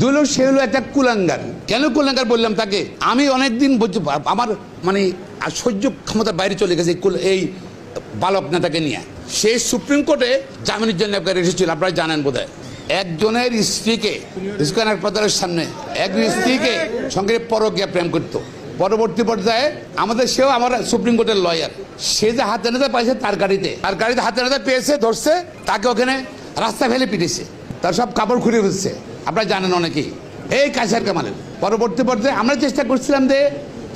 দুলো সে হলো একটা কুলাঙ্গার। কেন কুলাঙ্গার বললাম তাকে? আমি অনেকদিন আমার মানে সহ্য ক্ষমতার বাইরে চলে গেছে এই বালক নেতাকে নিয়ে। সে সুপ্রিম কোর্টে জামিনের জন্য এসেছিল, আপনারা জানেন বোধহয়। একজনের স্ত্রীকে হাসপাতালের সামনে একজন স্ত্রীকে সঙ্গে পরকীয়া প্রেম করত। পরবর্তী পর্যায়ে সেও আমার সুপ্রিম কোর্টের লয়ার, সে যে হাতে নাতে পাইছে তার গাড়িতে হাতে নাতে পেয়েছে, ধরছে, তাকে ওখানে রাস্তা ফেলে পিটেছে, তার সব কাপড় খুলে ফেলছে। আপনারা জানেন অনেকেই এই কায়সার কামালের। পরবর্তী পর্যায়ে আমরা চেষ্টা করছিলাম যে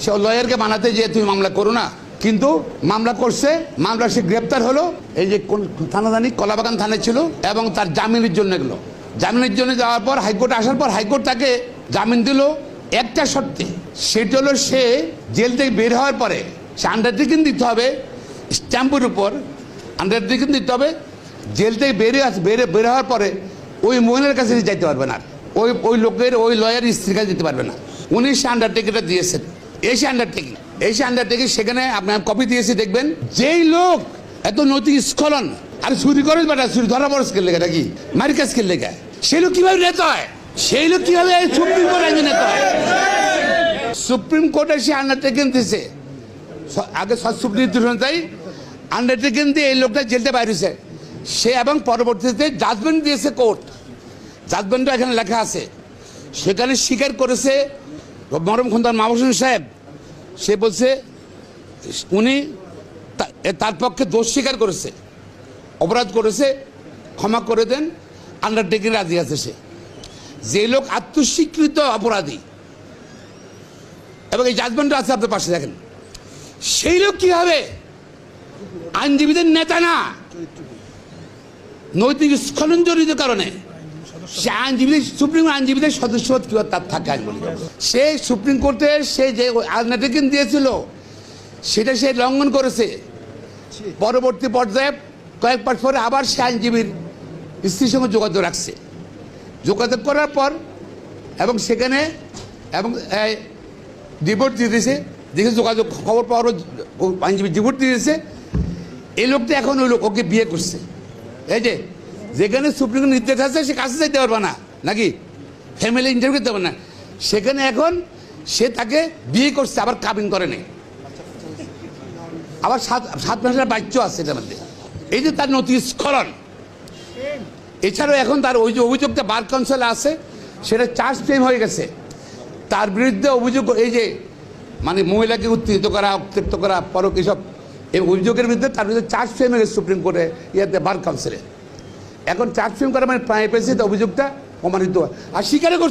সে লয়ারকে বানাতে, যে তুমি মামলা করো না, কিন্তু মামলা করছে, মামলা সে গ্রেপ্তার হলো। এই যে কোন থানা জানি, কলাবাগান থানায় ছিল, এবং তার জামিনের জন্য গেলো। জামিনের জন্য যাওয়ার পর হাইকোর্টে আসার পর হাইকোর্ট তাকে জামিন দিল একটা শর্তে। সেটা হলো সে জেল থেকে বের হওয়ার পরে সে আন্ডারটেকিং দিতে হবে, স্ট্যাম্পের উপর আন্ডারটেকিং দিতে হবে। জেল থেকে বের হওয়ার পরে ওই মহিলার কাছে যাইতে পারবে না, ওই লোকের ওই লয়ার স্ত্রীর কাছে যেতে পারবে না। উনি সে আন্ডারটেকিংটা দিয়েছেন। এই আন্ডারটেকিং সেখানে আপনার কপি দিয়েছি, দেখবেন। যেই লোক এত নৈতিক স্খলন, আর চুরি করে বেটা, চুরি ধরা বড় স্কেল লেগে নাকি মারি কাজ স্কেল লেগে, সেই লোক কিভাবে নেতা হয়? সেই লোক কিভাবে সুপ্রিম কোর্টে নেতা হয়? সুপ্রিম কোর্টে সে আন্ডারটেকিং দিয়েছে, আগে সুপ্রিম তাই আন্ডারটেকিং দিয়ে এই লোকটা জেলতে বাইরেছে সে, এবং পরবর্তীতে জাজমেন্ট দিয়েছে কোর্ট। জাজমেন্টটা এখানে লেখা আছে, সেখানে স্বীকার করেছে মরম খন্দকার মাহবুব হোসেন সাহেব। সে বলছে উনি তার পক্ষে দোষ স্বীকার করেছে, অপরাধ করেছে, ক্ষমা করে দেন, আন্ডারটেকিং রাজি আছে সে। যে লোক আত্মস্বীকৃত অপরাধী, এবং এই জাজমেন্টটা আছে আপনার পাশে দেখেন, সেই লোক কি হবে? আইনজীবীদের নেতা না, নৈতিক স্খলন জড়িত কারণে সে সুপ্রিম আইনজীবীদের সদস্য তার থাকে। আমি বলি, সে সুপ্রিম কোর্টের সে যে আন্ডারটেকিং দিয়েছিল সেটা সে লঙ্ঘন করেছে। পরবর্তী পর্যায়ে কয়েক মাস পরে আবার সে আইনজীবীর স্ত্রীর সঙ্গে যোগাযোগ রাখছে। যোগাযোগ করার পর এবং সেখানে এবং ডিভোর্স দিয়ে দিয়েছে, দেখে যোগাযোগ খবর পাওয়ার আইনজীবী ডিভোর্স দিয়ে দিয়েছে। এই লোকটা এখন ওই লোক ওকে বিয়ে করছে। এই যে যেখানে সুপ্রিম কোর্ট নির্দেশ আছে সে কাছে যাইতে পারবে না, নাকি ফ্যামিলি ইন্টারভিউ করতে পারবে না, সেখানে এখন সে তাকে বিয়ে করছে, আবার কাবিন করে নেই, আবার 7 মাসের বাচ্চা আছে এটার মধ্যে। এই যে তার নৈতিক স্খলন। এছাড়াও এখন তার ওই যে অভিযোগটা বার কাউন্সিলে আছে, সেটা চার্জ ফ্রেম হয়ে গেছে। তার বিরুদ্ধে অভিযোগ, এই যে মানে মহিলাকে উত্তেজিত করা, উত্তেজিত করা, পরক, এইসব এই অভিযোগের বিরুদ্ধে তার বিরুদ্ধে চার্জ ফ্রেম হয়ে গেছে সুপ্রিম কোর্টে, ইয়াতে বার কাউন্সিলে। এখন চার্জ ফ্রেম করা মানে প্রায় পেয়েছে, অভিযোগটা প্রমাণিত আর স্বীকার করছে।